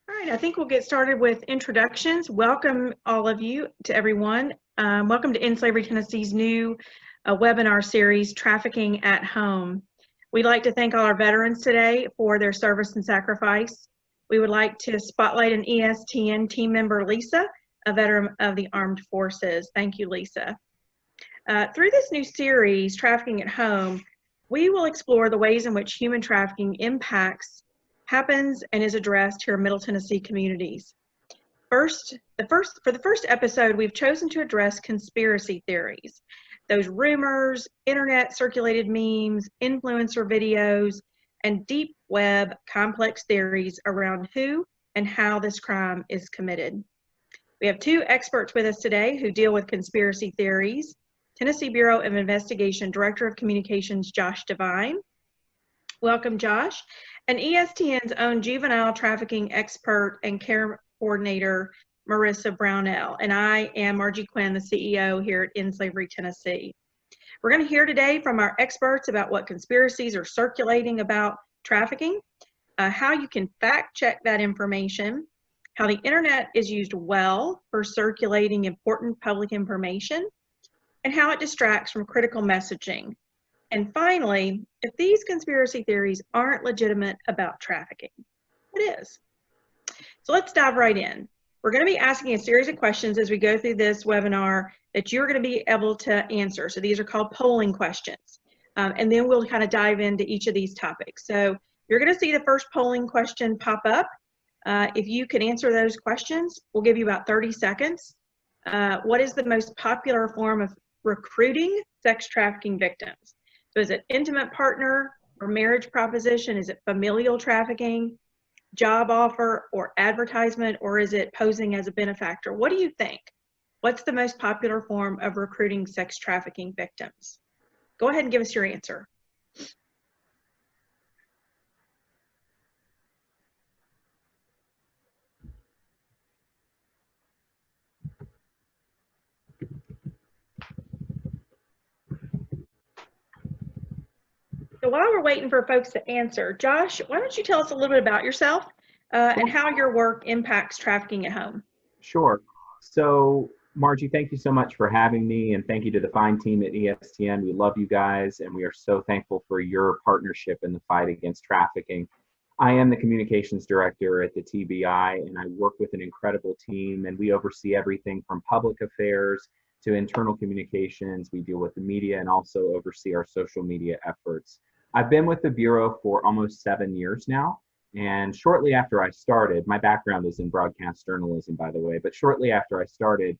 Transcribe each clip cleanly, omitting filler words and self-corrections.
All right, I think we'll get started with introductions. Welcome all of you to everyone. Welcome to In Slavery Tennessee's new webinar series, Trafficking at Home. We'd like to thank all our veterans today for their service and sacrifice. We would like to spotlight an ESTN team member, Lisa, a veteran of the Armed Forces. Thank you, Lisa. Through this new series, Trafficking at Home, we will explore the ways in which human trafficking happens and is addressed here in Middle Tennessee communities. For the first episode, we've chosen to address conspiracy theories, those rumors, internet circulated memes, influencer videos, and deep web complex theories around who and how this crime is committed. We have two experts with us today who deal with conspiracy theories. Tennessee Bureau of Investigation Director of Communications, Josh Devine. Welcome, Josh. And ESTN's own juvenile trafficking expert and care coordinator, Marissa Brownell. And I am Margie Quinn, the CEO here at In Slavery Tennessee. We're going to hear today from our experts about what conspiracies are circulating about trafficking, how you can fact check that information, how the internet is used well for circulating important public information, and how it distracts from critical messaging. And finally, if these conspiracy theories aren't legitimate about trafficking, what is? So let's dive right in. We're going to be asking a series of questions as we go through this webinar that you're going to be able to answer. So these are called polling questions. And then we'll kind of dive into each of these topics. So you're going to see the first polling question pop up. If you can answer those questions, we'll give you about 30 seconds. What is the most popular form of recruiting sex trafficking victims? So is it intimate partner or marriage proposition? Is it familial trafficking, job offer, or advertisement, or is it posing as a benefactor? What do you think? What's the most popular form of recruiting sex trafficking victims? Go ahead and give us your answer. So while we're waiting for folks to answer, Josh, why don't you tell us a little bit about yourself and how your work impacts trafficking at home? Sure. So, Margie, thank you so much for having me, and thank you to the fine team at ESTN. We love you guys, and we are so thankful for your partnership in the fight against trafficking. I am the communications director at the TBI, and I work with an incredible team, and we oversee everything from public affairs to internal communications. We deal with the media and also oversee our social media efforts. I've been with the Bureau for almost 7 years now. And shortly after I started, my background is in broadcast journalism, by the way, but shortly after I started,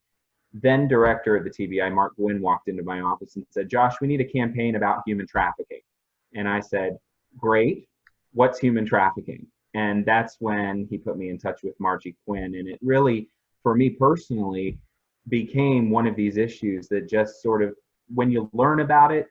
then director of the TBI, Mark Gwynn, walked into my office and said, "Josh, we need a campaign about human trafficking." And I said, "Great, what's human trafficking?" And that's when he put me in touch with Margie Quinn. And it really, for me personally, became one of these issues that just sort of, when you learn about it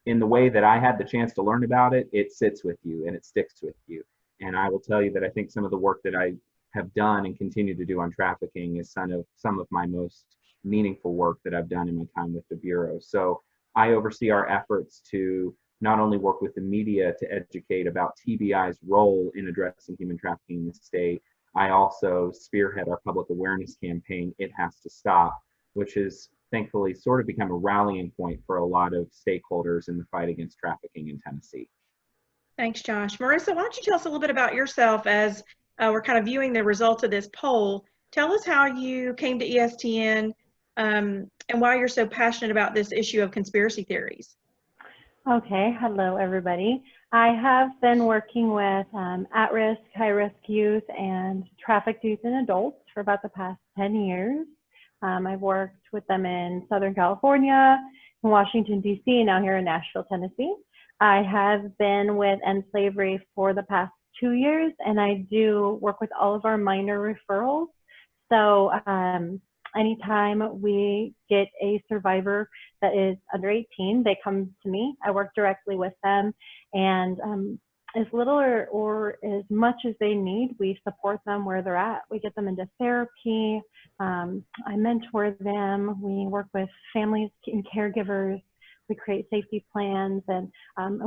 in the way that I had the chance to learn about it, it sits with you and it sticks with you. And I will tell you that I think some of the work that I have done and continue to do on trafficking is some of my most meaningful work that I've done in my time with the Bureau. So I oversee our efforts to not only work with the media to educate about TBI's role in addressing human trafficking in the state, I also spearhead our public awareness campaign, It Has to Stop, which has thankfully sort of become a rallying point for a lot of stakeholders in the fight against trafficking in Tennessee. Thanks, Josh. Marissa, why don't you tell us a little bit about yourself as we're kind of viewing the results of this poll. Tell us how you came to ESTN and why you're so passionate about this issue of conspiracy theories. Okay, hello everybody. I have been working with at-risk, high-risk youth and trafficked youth and adults for about the past 10 years. I've worked with them in Southern California, in Washington, D.C., and now here in Nashville, Tennessee. I have been with End Slavery for the past 2 years, and I do work with all of our minor referrals. So anytime we get a survivor that is under 18, they come to me. I work directly with them, and as little or as much as they need, we support them where they're at. We get them into therapy. I mentor them. We work with families and caregivers. We create safety plans, and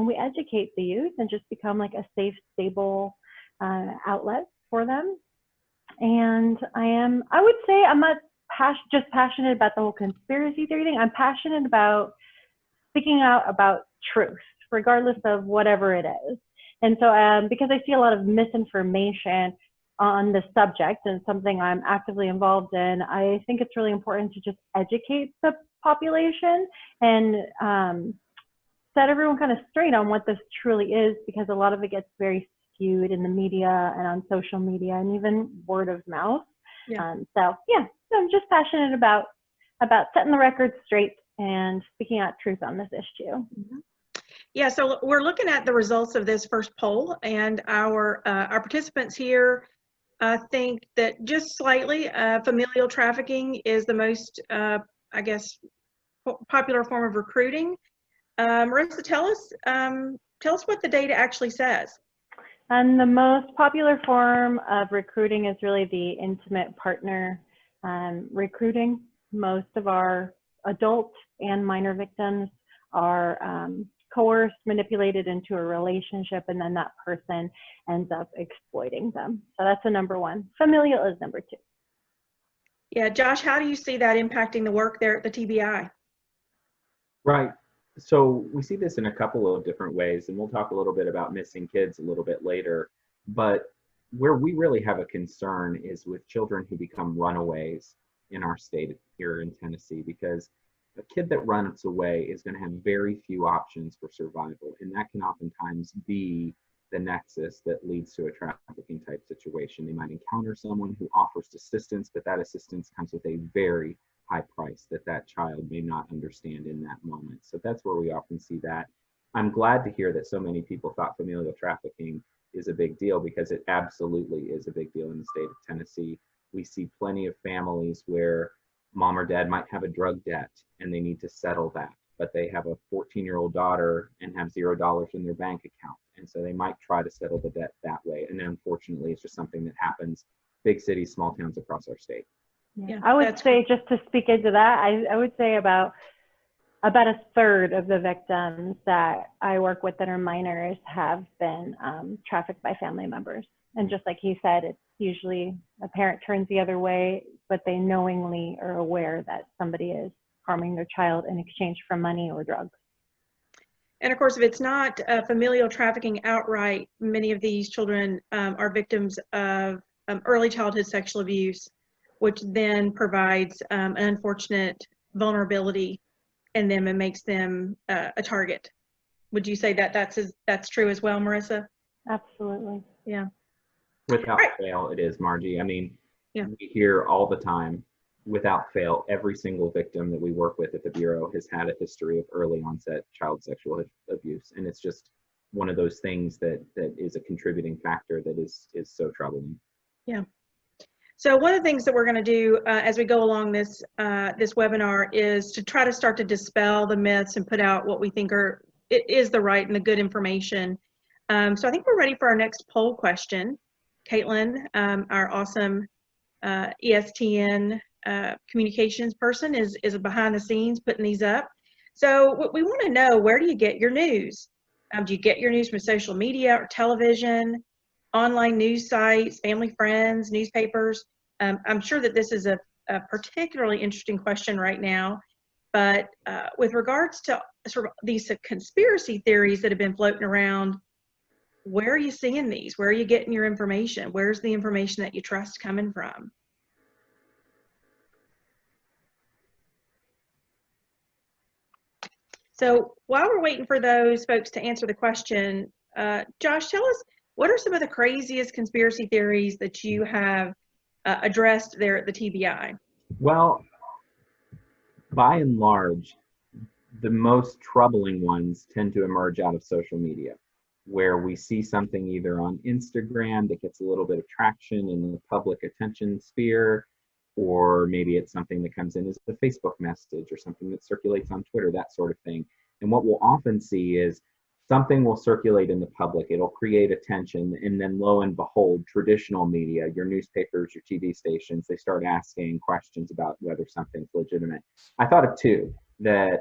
we educate the youth and just become like a safe, stable outlet for them. And I would say I'm not just passionate about the whole conspiracy theory thing. I'm passionate about speaking out about truth, regardless of whatever it is. And so because I see a lot of misinformation on the subject and something I'm actively involved in, I think it's really important to just educate the population and set everyone kind of straight on what this truly is, because a lot of it gets very skewed in the media and on social media and even word of mouth. Yeah. So I'm just passionate about setting the record straight and speaking out truth on this issue. Mm-hmm. Yeah, so we're looking at the results of this first poll, and our participants here think that just slightly familial trafficking is the most, I guess, popular form of recruiting. Marissa, tell us what the data actually says. And the most popular form of recruiting is really the intimate partner recruiting. Most of our adult and minor victims are coerced, manipulated into a relationship, and then that person ends up exploiting them. So that's the number one. Familial is number two. Yeah, Josh, how do you see that impacting the work there at the TBI? Right. So we see this in a couple of different ways, and we'll talk a little bit about missing kids a little bit later. But where we really have a concern is with children who become runaways in our state here in Tennessee, because a kid that runs away is going to have very few options for survival, and that can oftentimes be the nexus that leads to a trafficking type situation. They might encounter someone who offers assistance, but that assistance comes with a very high price that child may not understand in that moment. So that's where we often see that. I'm glad to hear that so many people thought familial trafficking is a big deal, because it absolutely is a big deal in the state of Tennessee. We see plenty of families where mom or dad might have a drug debt and they need to settle that, but they have a 14-year-old daughter and have $0 in their bank account. And so they might try to settle the debt that way. And then unfortunately, it's just something that happens big cities, small towns across our state. Yeah, I would say, just to speak into that, I would say about a third of the victims that I work with that are minors have been trafficked by family members. And just like he said, it's usually a parent turns the other way, but they knowingly are aware that somebody is harming their child in exchange for money or drugs. And of course, if it's not familial trafficking outright, many of these children are victims of early childhood sexual abuse, which then provides an unfortunate vulnerability in them and makes them a target. Would you say that that's true as well, Marissa? Absolutely. Yeah. Without fail, it is, Margie. I mean, yeah. We hear all the time, without fail, every single victim that we work with at the Bureau has had a history of early onset child sexual abuse. And it's just one of those things that is a contributing factor that is so troubling. Yeah. So one of the things that we're going to do as we go along this webinar is to try to start to dispel the myths and put out what we think is the right and the good information. So I think we're ready for our next poll question. Caitlin, our awesome ESTN communications person, is behind the scenes putting these up. So what we want to know, where do you get your news? Do you get your news from social media or television, online news sites, family, friends, newspapers? I'm sure that this is a particularly interesting question right now, but with regards to sort of these conspiracy theories that have been floating around, where are you seeing these? Where are you getting your information? Where's the information that you trust coming from? So while we're waiting for those folks to answer the question, Josh, tell us, what are some of the craziest conspiracy theories that you have addressed there at the TBI? Well, by and large, the most troubling ones tend to emerge out of social media, where we see something either on Instagram that gets a little bit of traction in the public attention sphere, or maybe it's something that comes in as a Facebook message or something that circulates on Twitter, that sort of thing. And what we'll often see is something will circulate in the public, it'll create attention, and then lo and behold, traditional media, your newspapers, your TV stations, they start asking questions about whether something's legitimate. I thought of two that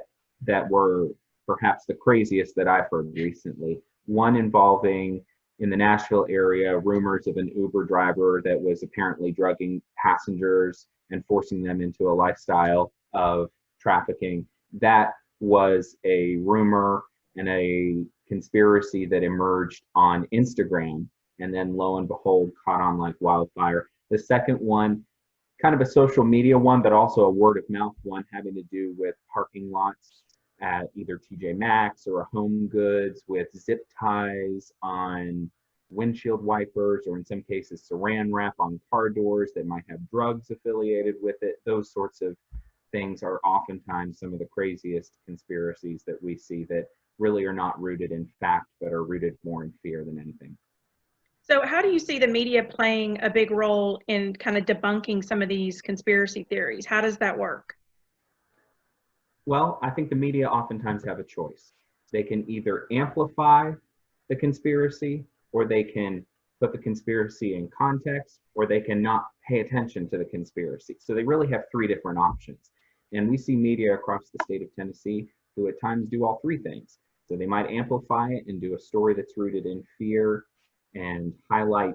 were perhaps the craziest that I've heard recently. One involving in the Nashville area, rumors of an Uber driver that was apparently drugging passengers and forcing them into a lifestyle of trafficking. That was a rumor and a conspiracy that emerged on Instagram, and then lo and behold, caught on like wildfire. The second one, kind of a social media one, but also a word of mouth one, having to do with parking lots at either TJ Maxx or a Home Goods with zip ties on windshield wipers, or in some cases saran wrap on car doors that might have drugs affiliated with it. Those sorts of things are oftentimes some of the craziest conspiracies that we see that really are not rooted in fact, but are rooted more in fear than anything. So how do you see the media playing a big role in kind of debunking some of these conspiracy theories? How does that work? Well, I think the media oftentimes have a choice. They can either amplify the conspiracy, or they can put the conspiracy in context, or they can not pay attention to the conspiracy. So they really have three different options. And we see media across the state of Tennessee who at times do all three things. So they might amplify it and do a story that's rooted in fear and highlight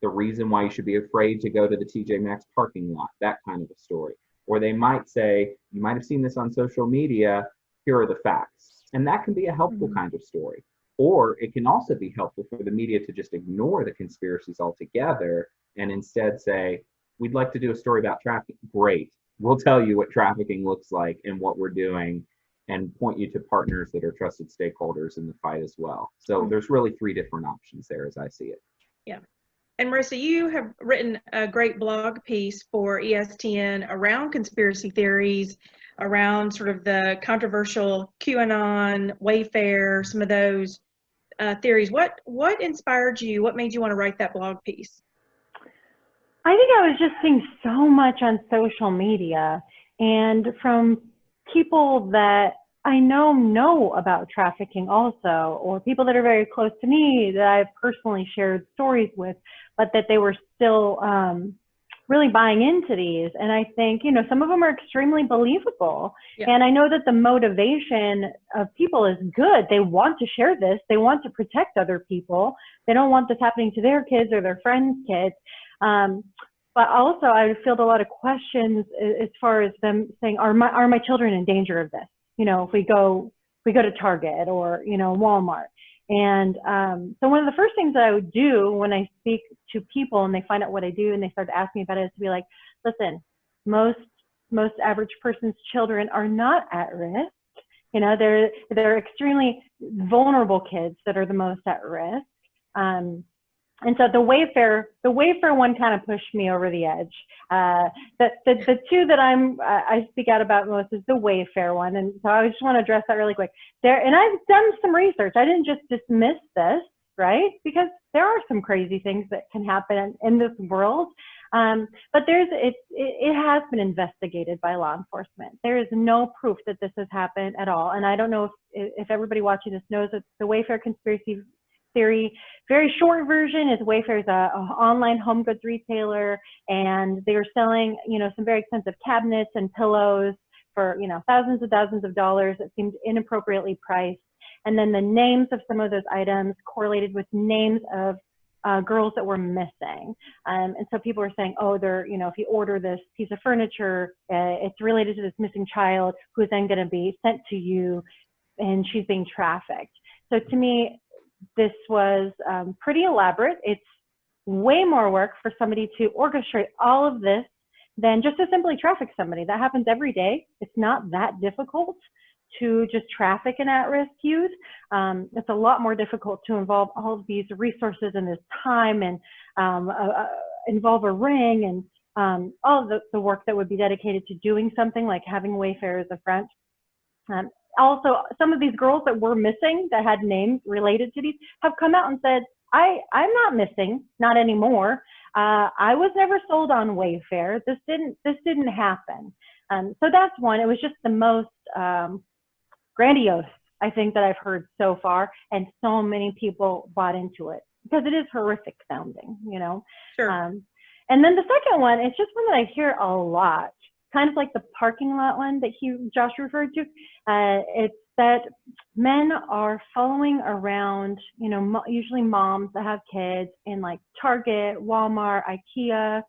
the reason why you should be afraid to go to the TJ Maxx parking lot, that kind of a story. Or they might say, you might have seen this on social media, here are the facts. And that can be a helpful kind of story. Or it can also be helpful for the media to just ignore the conspiracies altogether and instead say, we'd like to do a story about trafficking. Great. We'll tell you what trafficking looks like and what we're doing, and point you to partners that are trusted stakeholders in the fight as well. So there's really three different options there as I see it. Yeah. And Marissa, you have written a great blog piece for ESTN around conspiracy theories, around sort of the controversial QAnon, Wayfair, some of those theories. What inspired you? What made you want to write that blog piece? I think I was just seeing so much on social media, and from people that I know about trafficking also, or people that are very close to me that I've personally shared stories with, but that they were still really buying into these. And I think, you know, some of them are extremely believable. Yeah. And I know that the motivation of people is good. They want to share this. They want to protect other people. They don't want this happening to their kids or their friends' kids. But also I field a lot of questions as far as them saying, are my children in danger of this? You know, if we go to Target or, you know, Walmart. And so one of the first things that I would do when I speak to people and they find out what I do and they start to ask me about it is to be like, listen, most average person's children are not at risk. You know, they're extremely vulnerable kids that are the most at risk. And so the Wayfair one kind of pushed me over the edge. The two that I speak out about most is the Wayfair one, and so I just want to address that really quick. And I've done some research. I didn't just dismiss this, right? Because there are some crazy things that can happen in this world. But it has been investigated by law enforcement. There is no proof that this has happened at all. And I don't know if everybody watching this knows that the Wayfair conspiracy theory, very short version, is Wayfair is a online home goods retailer, and they were selling, you know, some very expensive cabinets and pillows for, you know, thousands of dollars. It seemed inappropriately priced. And then the names of some of those items correlated with names of girls that were missing. And so people were saying, oh, you know, if you order this piece of furniture, it's related to this missing child who's then going to be sent to you, and she's being trafficked. So to me, this was pretty elaborate. It's way more work for somebody to orchestrate all of this than just to simply traffic somebody. That happens every day. It's not that difficult to just traffic an at-risk youth. It's a lot more difficult to involve all of these resources and this time, and involve a ring and all of the work that would be dedicated to doing something like having Wayfair as a front. Also, some of these girls that were missing that had names related to these have come out and said, I'm not missing, not anymore. I was never sold on Wayfair. This didn't happen. So that's one. It was just the most grandiose, I think, that I've heard so far, and so many people bought into it because it is horrific sounding, you know. Sure. And then the second one, it's just one that I hear a lot. Kind of like the parking lot one that Josh referred to. It's that men are following around, you know, usually moms that have kids in like Target, Walmart, IKEA,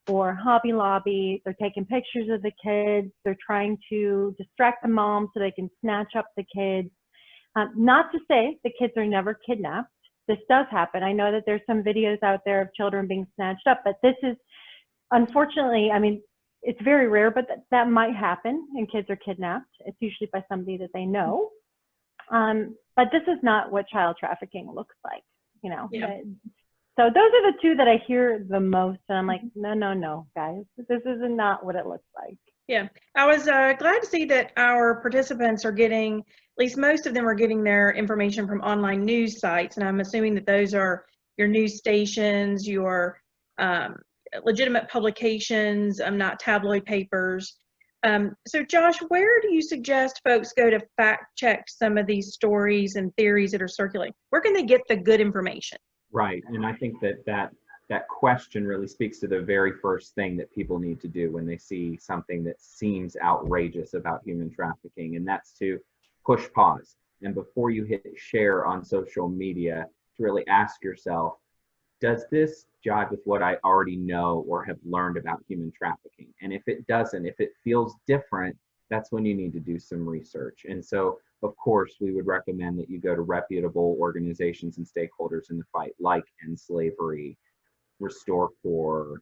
or Hobby Lobby. They're taking pictures of the kids. They're trying to distract the mom so they can snatch up the kids. Not to say the kids are never kidnapped. This does happen. I know that there's some videos out there of children being snatched up, but this is, unfortunately, I mean, it's very rare, but that might happen and kids are kidnapped. It's usually by somebody that they know. But this is not what child trafficking looks like, you know. Yeah. So those are the two that I hear the most, and I'm like, no, guys, this is not what it looks like. Yeah, I was glad to see that our participants are getting, at least most of them are getting their information from online news sites, and I'm assuming that those are your news stations, your legitimate publications, not tabloid papers. So Josh, where do you suggest folks go to fact check some of these stories and theories that are circulating? Where can they get the good information? Right, and I think that question really speaks to the very first thing that people need to do when they see something that seems outrageous about human trafficking, and that's to push pause. And before you hit share on social media, to really ask yourself, does this jive with what I already know or have learned about human trafficking? And if it doesn't, if it feels different, that's when you need to do some research. And so, of course, we would recommend that you go to reputable organizations and stakeholders in the fight, like End Slavery, Restore Corps,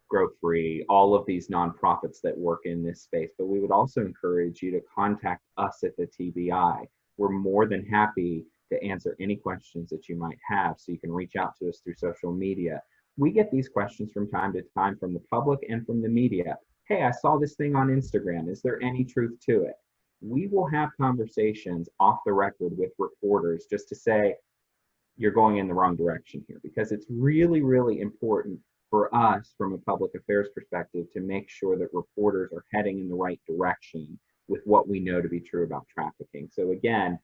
Grow Free, all of these nonprofits that work in this space. But we would also encourage you to contact us at the TBI. We're more than happy to answer any questions that you might have, so you can reach out to us through social media. We get these questions from time to time from the public and from the media. Hey, I saw this thing on Instagram. Is there any truth to it? We will have conversations off the record with reporters just to say, you're going in the wrong direction here, because it's really, really important for us from a public affairs perspective to make sure that reporters are heading in the right direction with what we know to be true about trafficking. So again,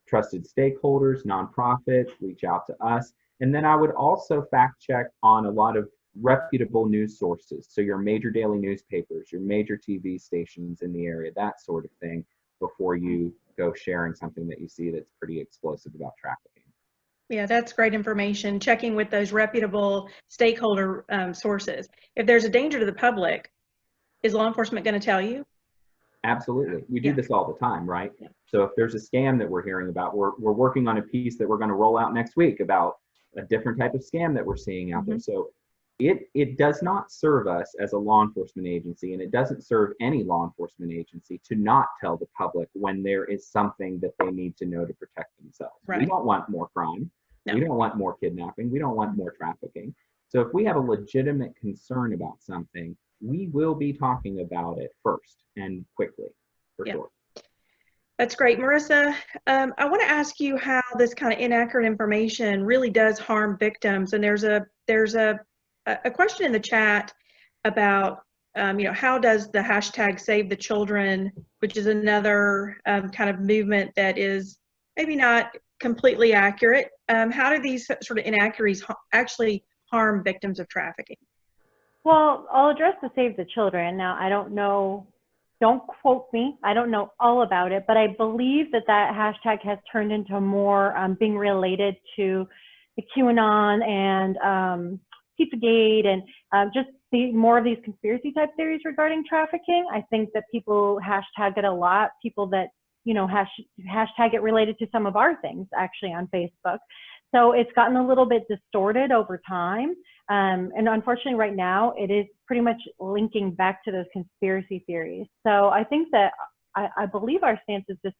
trusted stakeholders, nonprofits, reach out to us. And then I would also fact check on a lot of reputable news sources. So your major daily newspapers, your major TV stations in the area, that sort of thing, before you go sharing something that you see that's pretty explosive about trafficking. Yeah, that's great information. Checking with those reputable stakeholder sources. If there's a danger to the public, is law enforcement going to tell you? Absolutely. We do this all the time, right? Yeah. So if there's a scam that we're hearing about, we're working on a piece that we're going to roll out next week about a different type of scam that we're seeing out there. So it does not serve us as a law enforcement agency, and it doesn't serve any law enforcement agency to not tell the public when there is something that they need to know to protect themselves. Right. We don't want more crime. No. We don't want more kidnapping. We don't want more trafficking. So if we have a legitimate concern about something, we will be talking about it first and quickly, for sure. That's great. Marissa, I want to ask you how this kind of inaccurate information really does harm victims. And there's a question in the chat about, how does the hashtag Save the Children, which is another kind of movement that is maybe not completely accurate. How do these sort of inaccuracies actually harm victims of trafficking? Well, I'll address the Save the Children. Now, I don't know, don't quote me, I don't know all about it, but I believe that hashtag has turned into more being related to the QAnon and Pizzagate and just more of these conspiracy type theories regarding trafficking. I think that people hashtag it a lot, people that, hashtag it related to some of our things actually on Facebook. So it's gotten a little bit distorted over time. And unfortunately right now it is pretty much linking back to those conspiracy theories. So I think that I believe our stance is just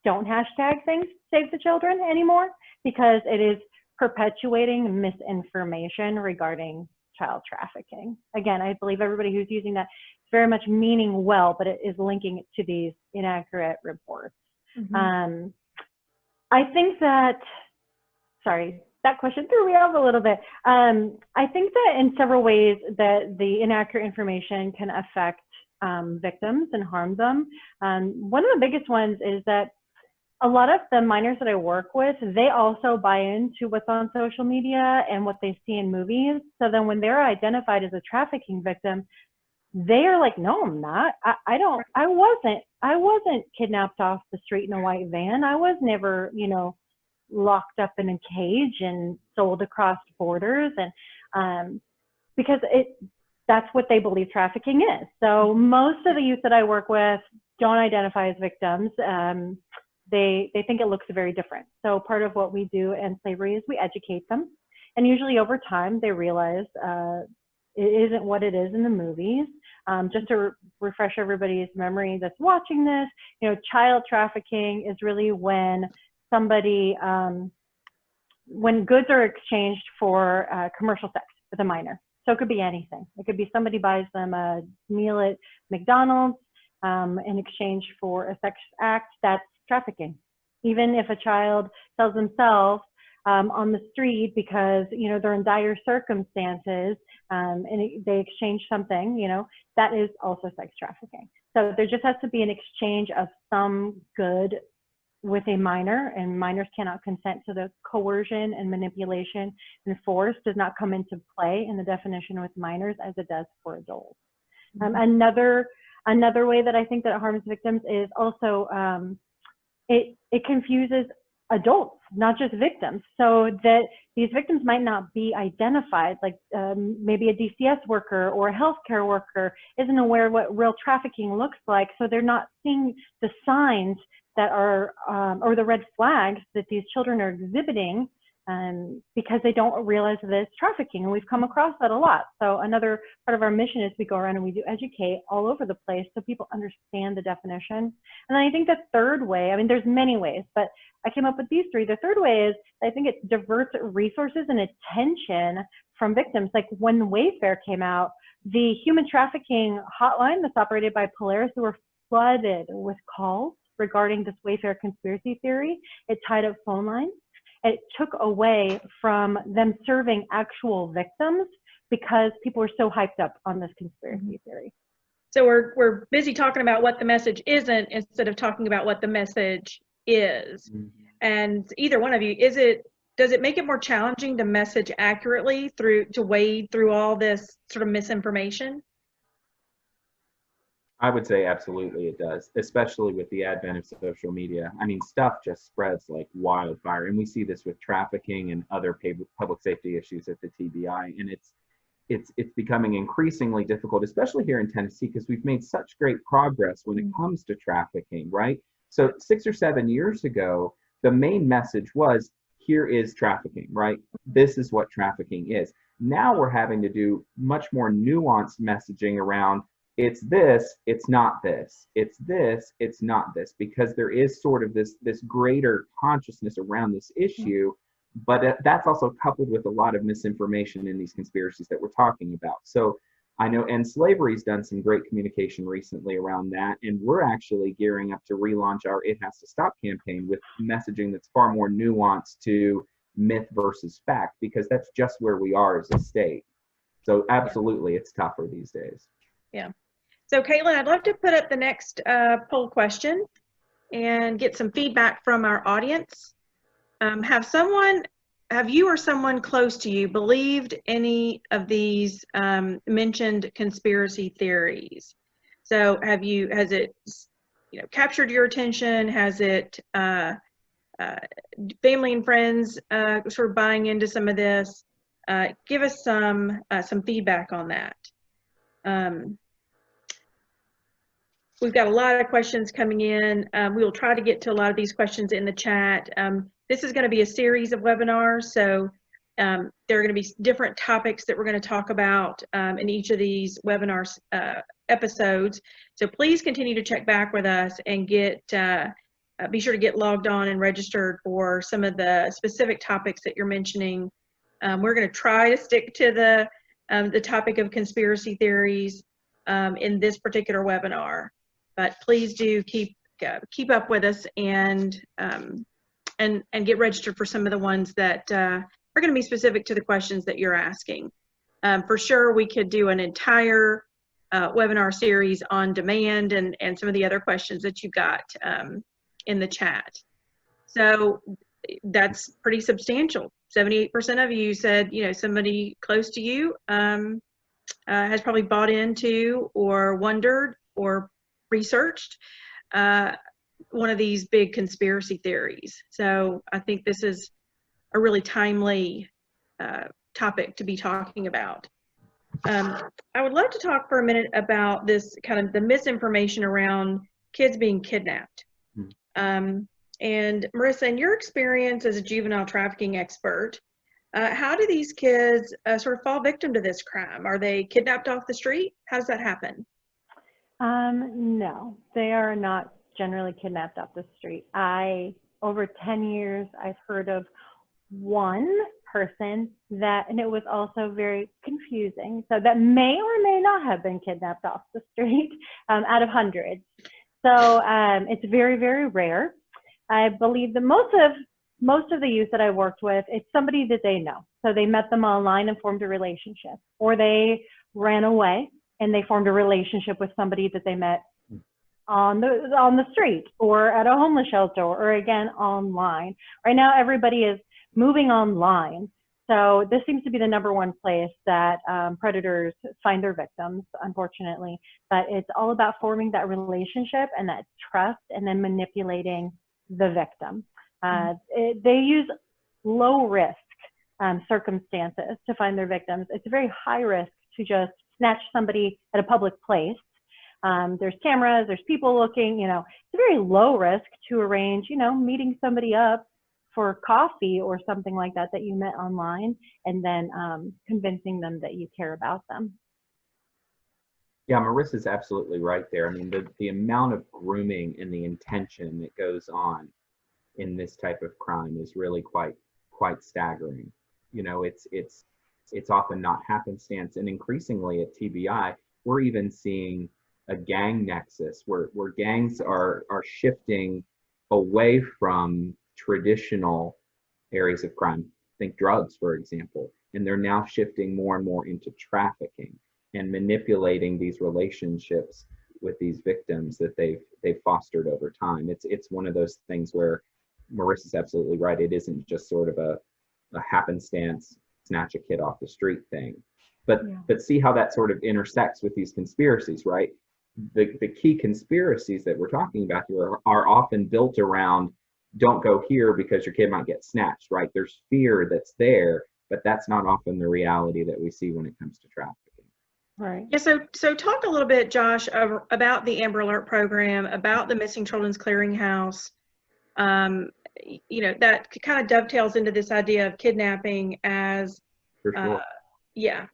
don't hashtag things Save the Children anymore, because it is perpetuating misinformation regarding child trafficking. Again, I believe everybody who's using that is very much meaning well, but it is linking it to these inaccurate reports. I think that, sorry, that question threw me off a little bit. I think that in several ways that the inaccurate information can affect victims and harm them. One of the biggest ones is that a lot of the minors that I work with, they also buy into what's on social media and what they see in movies. So then when they're identified as a trafficking victim, they are like, no, I'm not. I wasn't kidnapped off the street in a white van. I was never, you know, locked up in a cage and sold across borders. And because that's what they believe trafficking is. So most of the youth that I work with don't identify as victims. They think it looks very different. So part of what we do in slavery is we educate them. And usually over time, they realize it isn't what it is in the movies. Just to refresh everybody's memory that's watching this, you know, child trafficking is really when somebody, when goods are exchanged for commercial sex with a minor. So it could be anything. It could be somebody buys them a meal at McDonald's in exchange for a sex act. That's trafficking. Even if a child sells themselves on the street because, you know, they're in dire circumstances and they exchange something, you know, that is also sex trafficking. So there just has to be an exchange of some good with a minor, and minors cannot consent to the coercion and manipulation and force does not come into play in the definition with minors as it does for adults. Another way that I think that it harms victims is also it confuses adults, not just victims, so that these victims might not be identified, like maybe a DCS worker or a healthcare worker isn't aware of what real trafficking looks like, so they're not seeing the signs that are, or the red flags that these children are exhibiting because they don't realize that it's trafficking. And we've come across that a lot. So another part of our mission is we go around and we do educate all over the place so people understand the definition. And then I think the third way, I mean, there's many ways, but I came up with these three. The third way is I think it diverts resources and attention from victims. Like when Wayfair came out, the human trafficking hotline that's operated by Polaris, they were flooded with calls regarding this Wayfair conspiracy theory. It tied up phone lines. It took away from them serving actual victims because people were so hyped up on this conspiracy theory. So we're busy talking about what the message isn't instead of talking about what the message is. And either one of you, does it make it more challenging to message accurately to wade through all this sort of misinformation? I would say absolutely it does, especially with the advent of social media. I mean, stuff just spreads like wildfire, and we see this with trafficking and other public safety issues at the TBI, and it's becoming increasingly difficult, especially here in Tennessee, because we've made such great progress when it comes to trafficking, right? So 6 or 7 years ago, the main message was, here is trafficking, right? This is what trafficking is. Now we're having to do much more nuanced messaging around, it's this, it's not this. It's this, it's not this, because there is sort of this greater consciousness around this issue, but that's also coupled with a lot of misinformation in these conspiracies that we're talking about. So I know End Slavery's done some great communication recently around that, and we're actually gearing up to relaunch our It Has to Stop campaign with messaging that's far more nuanced to myth versus fact, because that's just where we are as a state. So absolutely, it's tougher these days. Yeah. So Caitlin, I'd love to put up the next poll question and get some feedback from our audience. Have you or someone close to you believed any of these mentioned conspiracy theories? So has it, you know, captured your attention? Has it family and friends sort of buying into some of this? Give us some feedback on that. We've got a lot of questions coming in. We will try to get to a lot of these questions in the chat. This is going to be a series of webinars, so there are going to be different topics that we're going to talk about in each of these webinars episodes. So please continue to check back with us and be sure to get logged on and registered for some of the specific topics that you're mentioning. We're going to try to stick to the topic of conspiracy theories in this particular webinar, but please do keep up with us and get registered for some of the ones that are going to be specific to the questions that you're asking. For sure, we could do an entire webinar series on demand and some of the other questions that you got in the chat. So that's pretty substantial. 78% of you said, you know, somebody close to you has probably bought into or wondered or researched one of these big conspiracy theories. So I think this is a really timely topic to be talking about. I would love to talk for a minute about this kind of the misinformation around kids being kidnapped. And Marissa, in your experience as a juvenile trafficking expert, how do these kids sort of fall victim to this crime? Are they kidnapped off the street? How does that happen? No, they are not generally kidnapped off the street. Over 10 years, I've heard of one person that, and it was also very confusing, so that may or may not have been kidnapped off the street out of hundreds. So it's very, very rare. I believe that most of the youth that I worked with, it's somebody that they know. So they met them online and formed a relationship, or they ran away and they formed a relationship with somebody that they met on the street or at a homeless shelter, or again online. Right now, everybody is moving online. So this seems to be the #1 place that predators find their victims, unfortunately. But it's all about forming that relationship and that trust, and then manipulating the victim. They use low risk circumstances to find their victims. It's very high risk to just snatch somebody at a public place. There's cameras, there's people looking, it's very low risk to arrange, meeting somebody up for coffee or something like that you met online, and then convincing them that you care about them. Yeah, Marissa's absolutely right there. I mean, the amount of grooming and the intention that goes on in this type of crime is really quite staggering. It's often not happenstance, and increasingly at TBI, we're even seeing a gang nexus where gangs are shifting away from traditional areas of crime. Think drugs, for example, and they're now shifting more and more into trafficking and manipulating these relationships with these victims that they've fostered over time. It's one of those things where Marissa's absolutely right. It isn't just sort of a happenstance, snatch a kid off the street thing, but see how that sort of intersects with these conspiracies, right? The key conspiracies that we're talking about here are often built around, don't go here because your kid might get snatched, right? There's fear that's there, but that's not often the reality that we see when it comes to trafficking. Right. Yeah. So talk a little bit, Josh, about the Amber Alert program, about the Missing Children's Clearinghouse. That kind of dovetails into this idea of kidnapping as. For sure. Yeah.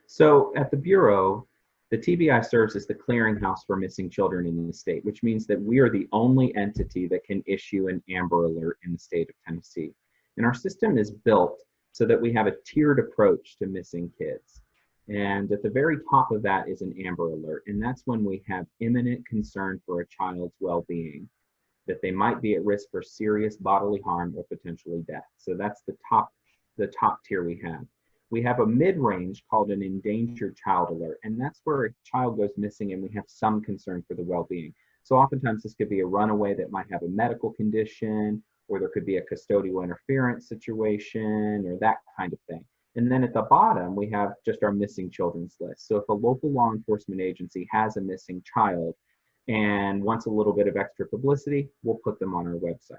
So at the Bureau, the TBI serves as the clearinghouse for missing children in the state, which means that we are the only entity that can issue an Amber Alert in the state of Tennessee. And our system is built so that we have a tiered approach to missing kids. And at the very top of that is an Amber Alert. And that's when we have imminent concern for a child's well-being, that they might be at risk for serious bodily harm or potentially death. So that's the top tier we have. We have a mid-range called an endangered child alert, and that's where a child goes missing and we have some concern for the well-being. So oftentimes this could be a runaway that might have a medical condition, or there could be a custodial interference situation, or that kind of thing. And then at the bottom, we have just our missing children's list. So if a local law enforcement agency has a missing child and wants a little bit of extra publicity, we'll put them on our website.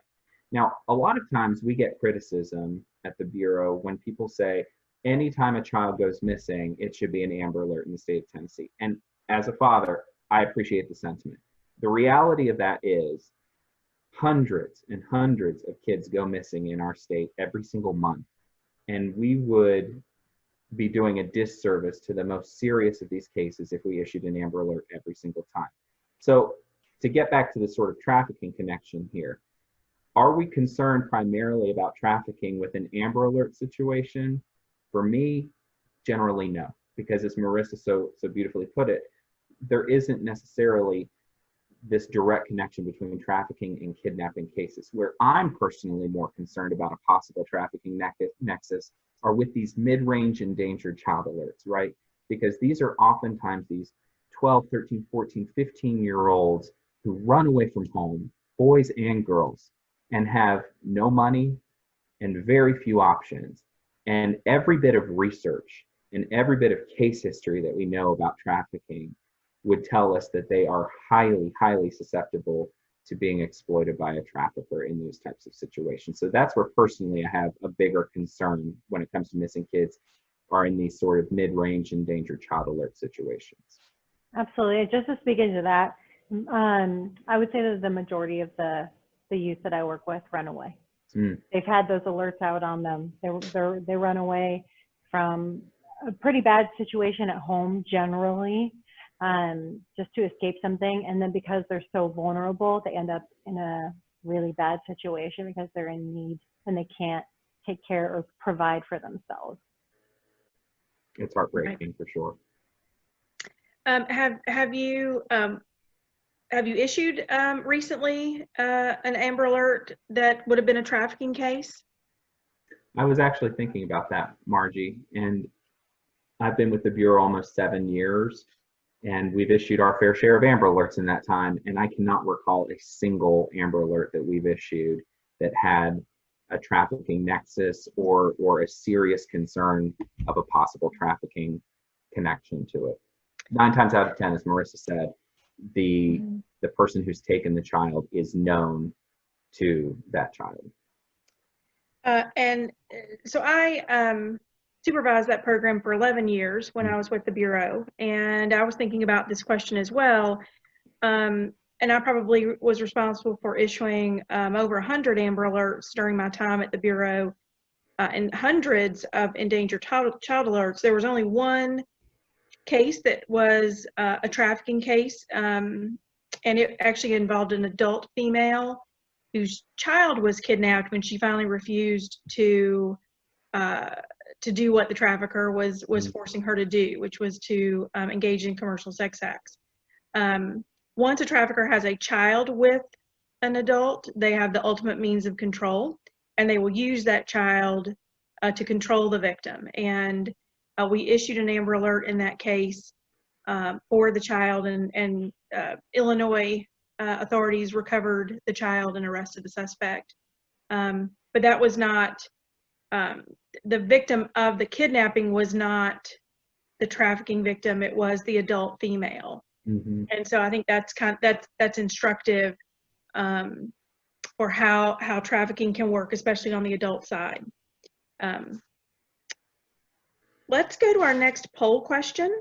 Now, a lot of times we get criticism at the Bureau when people say, anytime a child goes missing, it should be an Amber Alert in the state of Tennessee. And as a father, I appreciate the sentiment. The reality of that is hundreds and hundreds of kids go missing in our state every single month. And we would be doing a disservice to the most serious of these cases if we issued an Amber Alert every single time. So to get back to the sort of trafficking connection here, are we concerned primarily about trafficking with an Amber Alert situation? For me, generally no, because as Marissa so beautifully put it, there isn't necessarily this direct connection between trafficking and kidnapping cases. Where I'm personally more concerned about a possible trafficking nexus are with these mid-range endangered child alerts, right? Because these are oftentimes these 12, 13, 14, 15-year-olds who run away from home, boys and girls, and have no money and very few options. And every bit of research And every bit of case history that we know about trafficking would tell us that they are highly, highly susceptible to being exploited by a trafficker in those types of situations. So that's where personally I have a bigger concern when it comes to missing kids, are in these sort of mid-range endangered child alert situations. Absolutely. Just to speak into that, I would say that the majority of the youth that I work with run away. They've had those alerts out on them. They run away from a pretty bad situation at home generally, just to escape something. And then because they're so vulnerable, they end up in a really bad situation because they're in need and they can't take care or provide for themselves. It's heartbreaking for sure. Have you issued recently an Amber Alert that would have been a trafficking case? I was actually thinking about that, Margie, and I've been with the Bureau almost 7 years, and we've issued our fair share of Amber Alerts in that time, and I cannot recall a single Amber Alert that we've issued that had a trafficking nexus or a serious concern of a possible trafficking connection to it. 9 times out of 10, as Marissa said, the person who's taken the child is known to that child. And so I supervised that program for 11 years when I was with the Bureau, and I was thinking about this question as well. And I probably was responsible for issuing over 100 Amber Alerts during my time at the Bureau, and hundreds of endangered child alerts. There was only one case that was a trafficking case, and it actually involved an adult female whose child was kidnapped when she finally refused to do what the trafficker was forcing her to do, which was to engage in commercial sex acts. Once a trafficker has a child with an adult, they have the ultimate means of control, and they will use that child to control the victim. And we issued an Amber Alert in that case for the child, and Illinois authorities recovered the child and arrested the suspect. But that was not, the victim of the kidnapping was not the trafficking victim, it was the adult female. And so I think that's that's instructive for how trafficking can work, especially on the adult side. Let's go to our next poll question.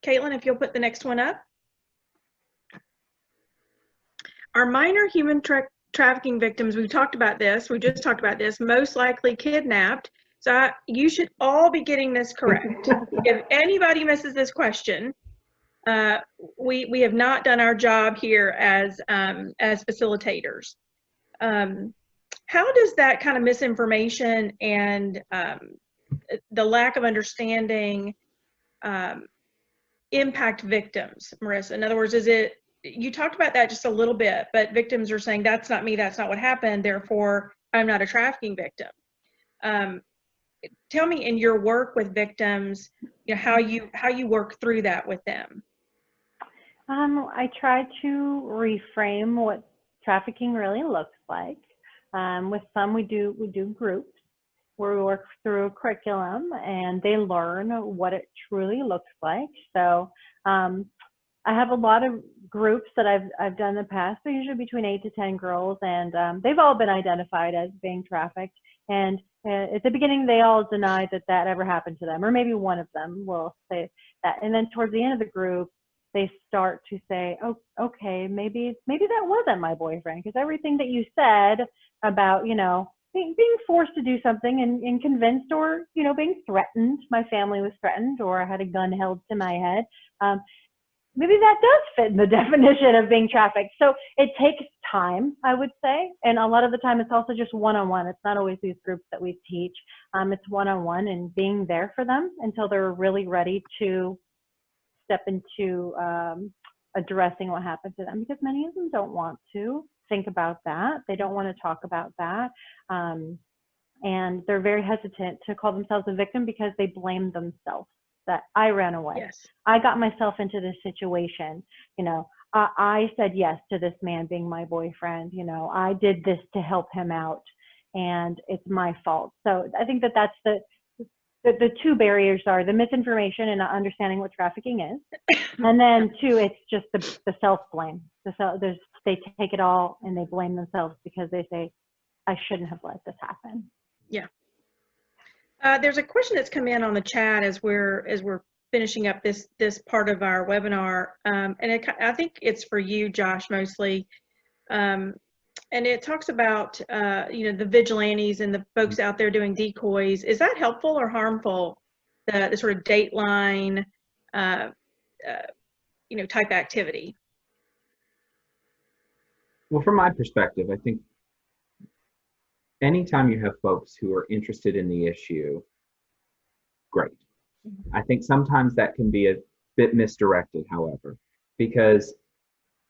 Caitlin, if you'll put the next one up. Are minor human trafficking victims, we just talked about this, most likely kidnapped? So you should all be getting this correct. If anybody misses this question, we have not done our job here as facilitators. How does that kind of misinformation and the lack of understanding impact victims, Marissa? In other words, you talked about that just a little bit, but victims are saying, that's not me, that's not what happened, therefore I'm not a trafficking victim. Tell me, in your work with victims, how you work through that with them. I try to reframe what trafficking really looks like. With some, we do groups where we work through a curriculum and they learn what it truly looks like. So I have a lot of groups that I've done in the past, so usually between 8 to 10 girls, and they've all been identified as being trafficked. And at the beginning, they all denied that ever happened to them, or maybe one of them will say that. And then towards the end of the group, they start to say, oh, okay, maybe that wasn't my boyfriend, because everything that you said about, being forced to do something and convinced, or, being threatened, my family was threatened, or I had a gun held to my head, maybe that does fit in the definition of being trafficked. So it takes time, I would say. And a lot of the time it's also just one-on-one. It's not always these groups that we teach. It's one-on-one and being there for them until they're really ready to step into addressing what happened to them, because many of them don't want to think about that. They don't want to talk about that. And they're very hesitant to call themselves a victim because they blame themselves. That I ran away. Yes. I got myself into this situation. I said yes to this man being my boyfriend. I did this to help him out, and it's my fault. So I think that's the two barriers are the misinformation and not understanding what trafficking is, and then two, it's just the self-blame. They take it all and they blame themselves because they say, I shouldn't have let this happen. Yeah. There's a question that's come in on the chat as we're finishing up this part of our webinar, and I think it's for you, Josh, mostly. And it talks about the vigilantes and the folks out there doing decoys. Is that helpful or harmful? The sort of Dateline type activity. Well, from my perspective, I think anytime you have folks who are interested in the issue, great. I think sometimes that can be a bit misdirected, however, because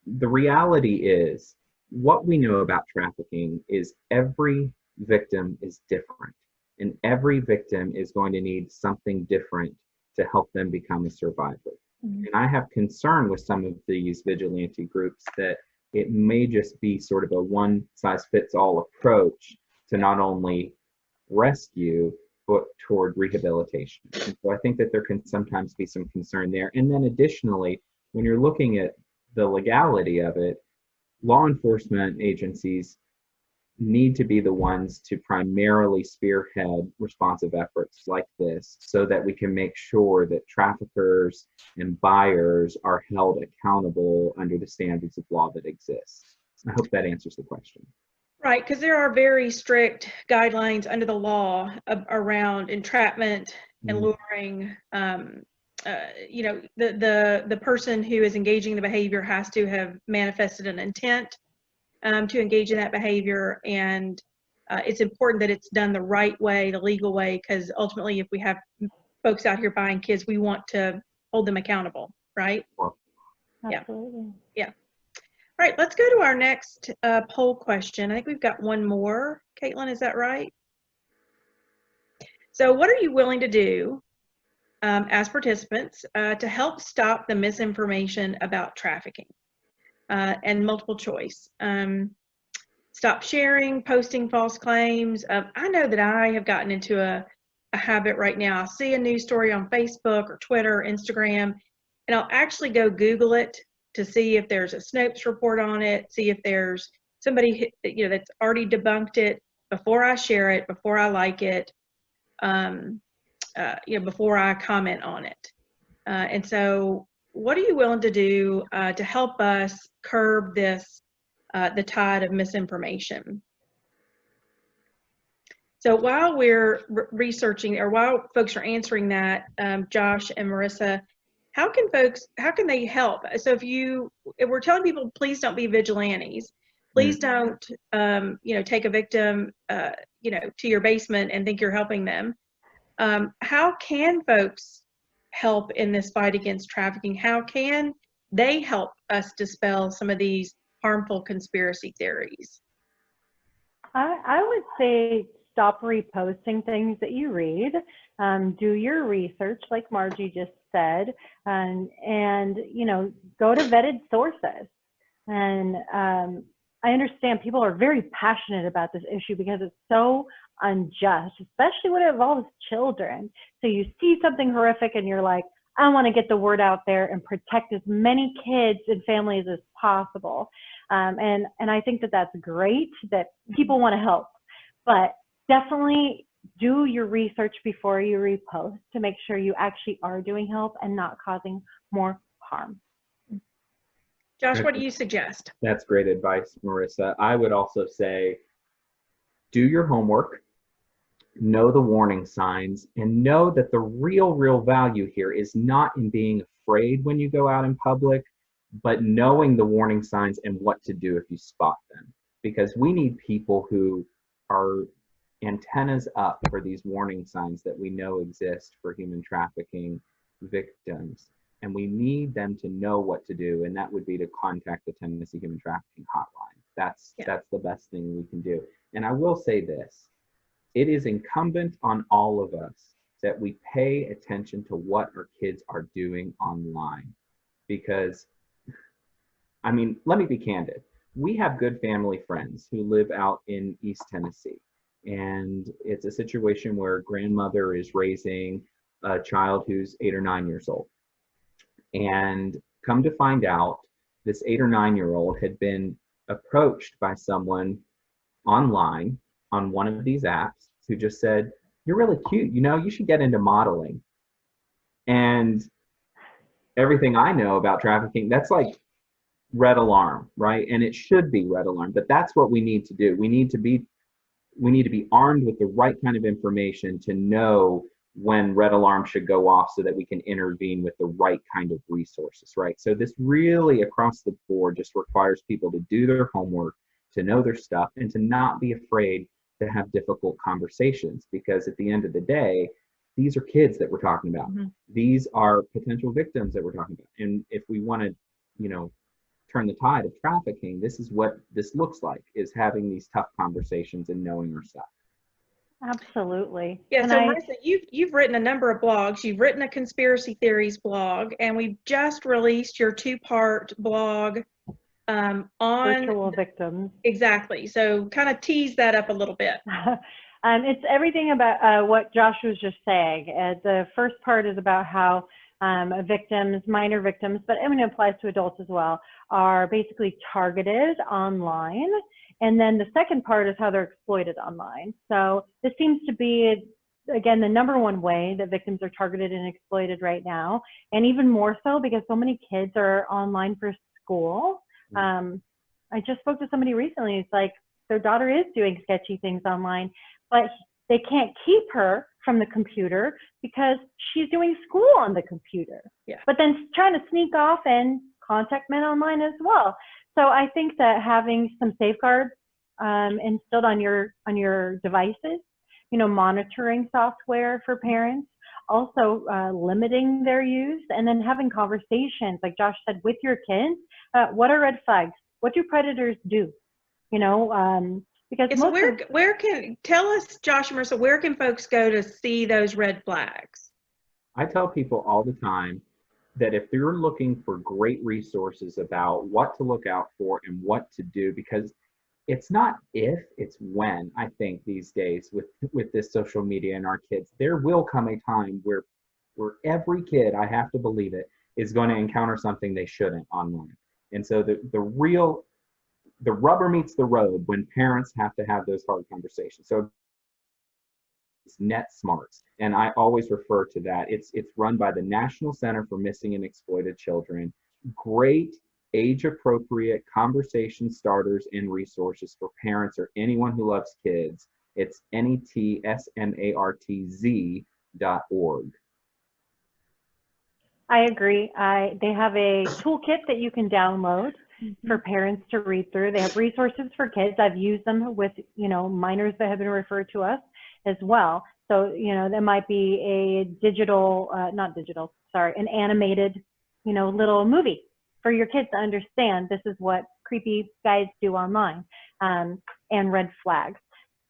the reality is what we know about trafficking is every victim is different, and every victim is going to need something different to help them become a survivor. And I have concern with some of these vigilante groups that it may just be sort of a one-size-fits-all approach to not only rescue, but toward rehabilitation. And so I think that there can sometimes be some concern there. And then additionally, when you're looking at the legality of it, law enforcement agencies need to be the ones to primarily spearhead responsive efforts like this so that we can make sure that traffickers and buyers are held accountable under the standards of law that exist. I hope that answers the question. Right, because there are very strict guidelines under the law around entrapment and luring. The person who is engaging in the behavior has to have manifested an intent to engage in that behavior, and it's important that it's done the right way, the legal way, because ultimately if we have folks out here buying kids, we want to hold them accountable, right? Absolutely. Yeah. All right, let's go to our next poll question. I think we've got one more. Caitlin, is that right? So what are you willing to do as participants to help stop the misinformation about trafficking? And multiple choice. Stop sharing, posting false claims. I know that I have gotten into a habit right now. I'll see a news story on Facebook or Twitter or Instagram, and I'll actually go Google it to see if there's a Snopes report on it, see if there's somebody that's already debunked it before I share it, before I like it, before I comment on it. And so what are you willing to do to help us curb this, the tide of misinformation? So while we're researching, or while folks are answering that, Josh and Marissa, how can they help? So if we're telling people, please don't be vigilantes, please don't, take a victim, to your basement and think you're helping them. How can folks help in this fight against trafficking? How can they help us dispel some of these harmful conspiracy theories? I would say stop reposting things that you read. Do your research, like Margie just said, and go to vetted sources. And I understand people are very passionate about this issue because it's so unjust, especially when it involves children. So you see something horrific and you're like, I want to get the word out there and protect as many kids and families as possible. And I think that that's great that people want to help, but definitely do your research before you repost to make sure you actually are doing help and not causing more harm. Josh, what do you suggest? That's great advice, Marissa. I would also say, do your homework, know the warning signs, and know that the real value here is not in being afraid when you go out in public, but knowing the warning signs and what to do if you spot them. Because we need people who are antennas up for these warning signs that we know exist for human trafficking victims. And we need them to know what to do, and that would be to contact the Tennessee Human Trafficking Hotline. That's the best thing we can do. And I will say this, it is incumbent on all of us that we pay attention to what our kids are doing online. Because, I mean, let me be candid. We have good family friends who live out in East Tennessee. And it's a situation where a grandmother is raising a child who's 8 or 9 years old. And come to find out, this 8 or 9-year-old had been approached by someone online on one of these apps who just said, "You're really cute, you know, you should get into modeling." And everything I know about trafficking, that's like red alarm, right? And it should be red alarm, but that's what we need to do. We need to be armed with the right kind of information to know when red alarm should go off so that we can intervene with the right kind of resources, right? So this really across the board just requires people to do their homework, to know their stuff, and to not be afraid to have difficult conversations, because at the end of the day, these are kids that we're talking about. Mm-hmm. These are potential victims that we're talking about. And if we want to, turn the tide of trafficking, this is what this looks like, is having these tough conversations and knowing our stuff. Absolutely. Yeah, so Marissa, you've written a number of blogs. You've written a conspiracy theories blog, and we've just released your 2-part blog on virtual victims. Exactly. So kind of tease that up a little bit. It's everything about what Josh was just saying. The first part is about how victims, minor victims, but I mean, it applies to adults as well, are basically targeted online. And then the second part is how they're exploited online. So this seems to be, again, the #1 way that victims are targeted and exploited right now. And even more so because so many kids are online for school. I just spoke to somebody recently. It's like their daughter is doing sketchy things online, but they can't keep her from the computer because she's doing school on the computer. Yeah. But then trying to sneak off and contact men online as well. So I think that having some safeguards instilled on your devices, monitoring software for parents, also limiting their use, and then having conversations, like Josh said, with your kids. What are red flags? What do predators do? Because so where can tell us, Josh and Marissa, where can folks go to see those red flags? I tell people all the time that if you're looking for great resources about what to look out for and what to do, because it's not if, it's when. I think these days with this social media and our kids, there will come a time where every kid, I have to believe it, is going to encounter something they shouldn't online. And so the rubber meets the road when parents have to have those hard conversations. So it's Net Smarts, and I always refer to that. It's run by the National Center for Missing and Exploited Children. Great age-appropriate conversation starters and resources for parents or anyone who loves kids. It's netsmartz.org. I agree. They have a toolkit that you can download for parents to read through. They have resources for kids. I've used them with, minors that have been referred to us as well. So, there might be a an animated, little movie for your kids to understand this is what creepy guys do online, and red flags.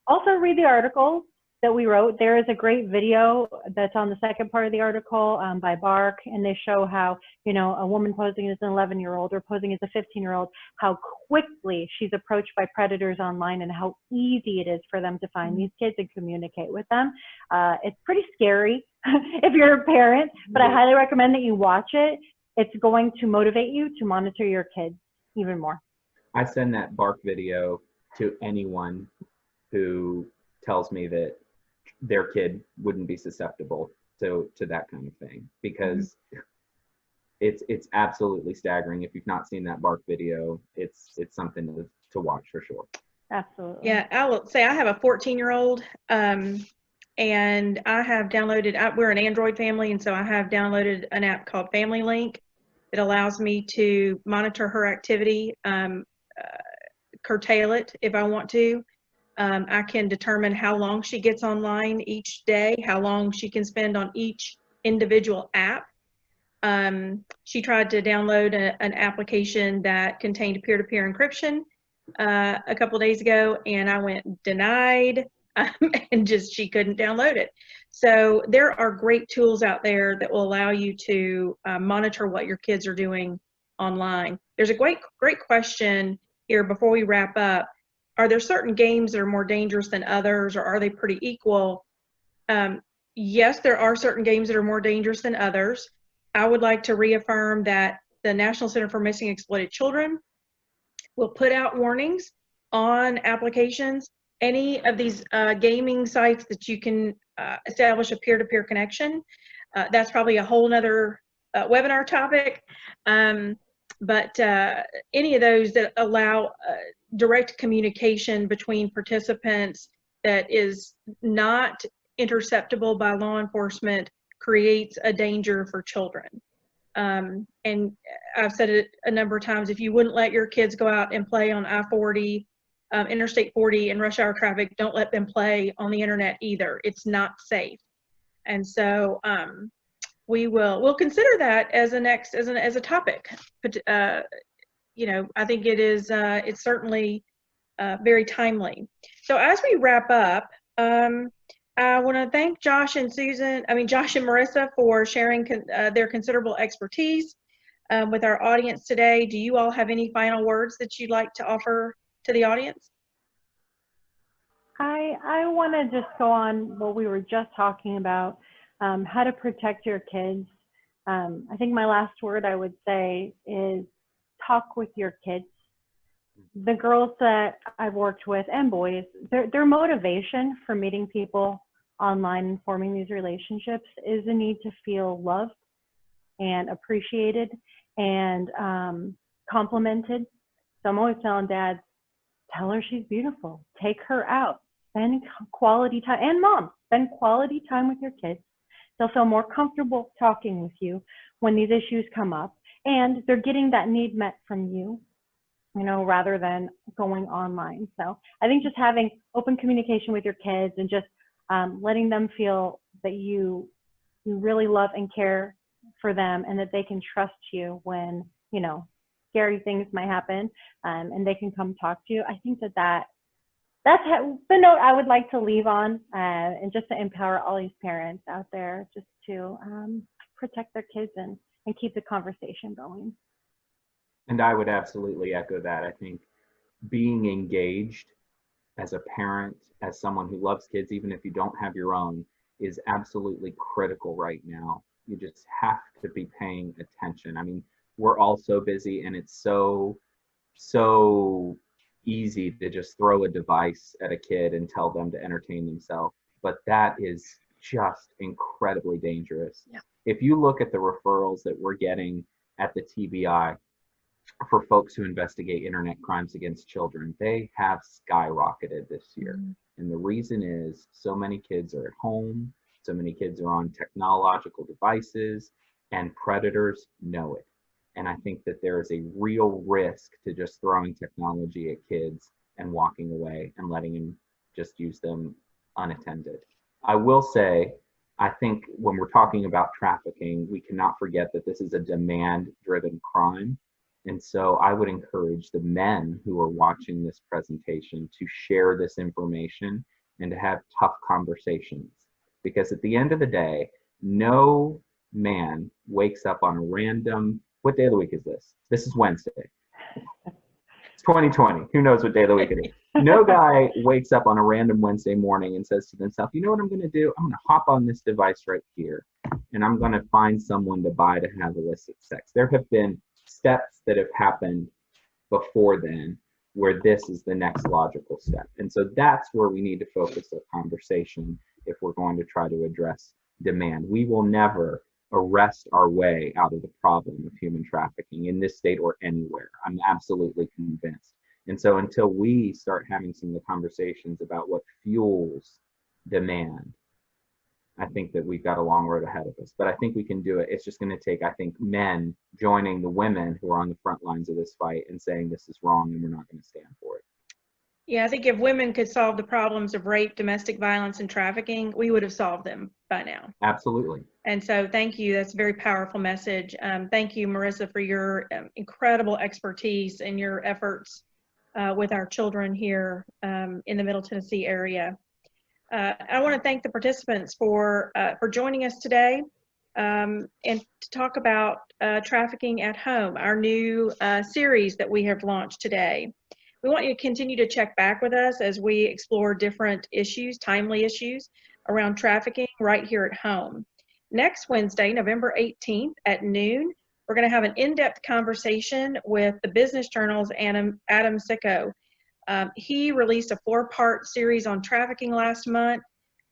Also read the articles that we wrote. There is a great video that's on the second part of the article by Bark, and they show how, a woman posing as an 11-year-old or posing as a 15-year-old, how quickly she's approached by predators online and how easy it is for them to find these kids and communicate with them. It's pretty scary if you're a parent, but I highly recommend that you watch it. It's going to motivate you to monitor your kids even more. I send that Bark video to anyone who tells me that their kid wouldn't be susceptible to that kind of thing, because it's absolutely staggering. If you've not seen that Bark video, it's something to watch for sure. Absolutely. Yeah, I will say I have a 14-year-old, and I have downloaded, we're an Android family, and so I have downloaded an app called Family Link. It allows me to monitor her activity, curtail it if I want to. I can determine how long she gets online each day, how long she can spend on each individual app. She tried to download an application that contained peer-to-peer encryption a couple of days ago, and I went denied, and she couldn't download it. So there are great tools out there that will allow you to monitor what your kids are doing online. There's a great question here before we wrap up. are there certain games that are more dangerous than others, or are they pretty equal? Yes, there are certain games that are more dangerous than others. I would like to reaffirm that the National Center for Missing and Exploited Children will put out warnings on applications. Any of these gaming sites that you can establish a peer-to-peer connection, that's probably a whole nother webinar topic. But any of those that allow direct communication between participants that is not interceptable by law enforcement creates a danger for children. And I've said it a number of times, if you wouldn't let your kids go out and play on I-40, Interstate 40 in rush hour traffic, don't let them play on the internet either. It's not safe. And so we'll consider that as a topic. But you know, I think it is it's certainly very timely. So as we wrap up, I want to thank Josh and Marissa for sharing their considerable expertise with our audience today. Do you all have any final words that you'd like to offer to the audience? I want to just go on what we were just talking about, how to protect your kids. I think my last word I would say is talk with your kids. The girls that I've worked with, and boys, their motivation for meeting people online and forming these relationships is a need to feel loved and appreciated and complimented. So I'm always telling dads, tell her she's beautiful, take her out, spend quality time, and moms, spend quality time with your kids. They'll feel more comfortable talking with you when these issues come up, and they're getting that need met from you, you know, rather than going online. So I think just having open communication with your kids and just letting them feel that you really love and care for them, and that they can trust you when, you know, scary things might happen, and they can come talk to you. I think that's the note I would like to leave on, and just to empower all these parents out there just to protect their kids and keep the conversation going. And I would absolutely echo that. I think being engaged as a parent, as someone who loves kids, even if you don't have your own, is absolutely critical right now. You just have to be paying attention. I mean, we're all so busy, and it's so easy to just throw a device at a kid and tell them to entertain themselves. But that is just incredibly dangerous. Yeah. If you look at the referrals that we're getting at the TBI for folks who investigate internet crimes against children, they have skyrocketed this year. Mm-hmm. And the reason is so many kids are at home, so many kids are on technological devices, and predators know it. And I think that there is a real risk to just throwing technology at kids and walking away and letting them just use them unattended. I will say, I think when we're talking about trafficking, we cannot forget that this is a demand-driven crime. And so I would encourage the men who are watching this presentation to share this information and to have tough conversations. Because at the end of the day, no man wakes up on a random, what day of the week is this? This is Wednesday. It's 2020. Who knows what day of the week it is? No guy wakes up on a random Wednesday morning and says to themselves, you know what I'm going to do? I'm going to hop on this device right here, and I'm going to find someone to buy to have illicit sex. There have been steps that have happened before then where this is the next logical step. And so that's where we need to focus our conversation if we're going to try to address demand. We will never arrest our way out of the problem of human trafficking in this state or anywhere. I'm absolutely convinced. And so until we start having some of the conversations about what fuels demand, I think that we've got a long road ahead of us. But I think we can do it. It's just going to take, I think, men joining the women who are on the front lines of this fight and saying this is wrong and we're not going to stand for it. Yeah, I think if women could solve the problems of rape, domestic violence, and trafficking, we would have solved them by now. Absolutely. And so thank you. That's a very powerful message. Thank you, Marissa, for your incredible expertise and your efforts with our children here in the Middle Tennessee area. I want to thank the participants for joining us today and to talk about trafficking at home, our new series that we have launched today. We want you to continue to check back with us as we explore different issues, timely issues around trafficking right here at home. Next Wednesday, November 18th at noon, we're going to have an in-depth conversation with the Business Journal's Adam Sicko. He released a 4-part series on trafficking last month.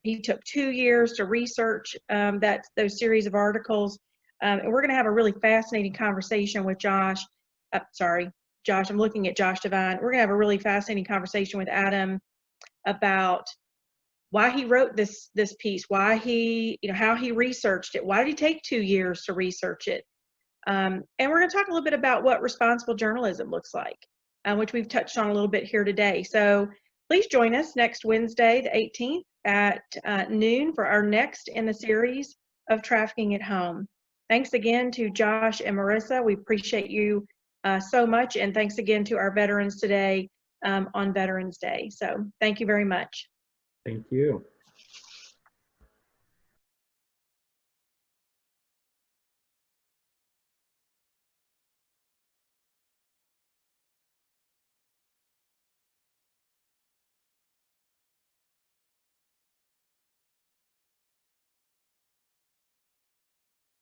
He took 2 years to research those series of articles. And we're going to have a really fascinating conversation with Josh. I'm looking at Josh Devine. We're going to have a really fascinating conversation with Adam about why he wrote this piece, why how he researched it, why did he take 2 years to research it. And we're going to talk a little bit about what responsible journalism looks like, which we've touched on a little bit here today. So please join us next Wednesday, the 18th at noon for our next in the series of Trafficking at Home. Thanks again to Josh and Marissa. We appreciate you so much. And thanks again to our veterans today on Veterans Day. So thank you very much. Thank you.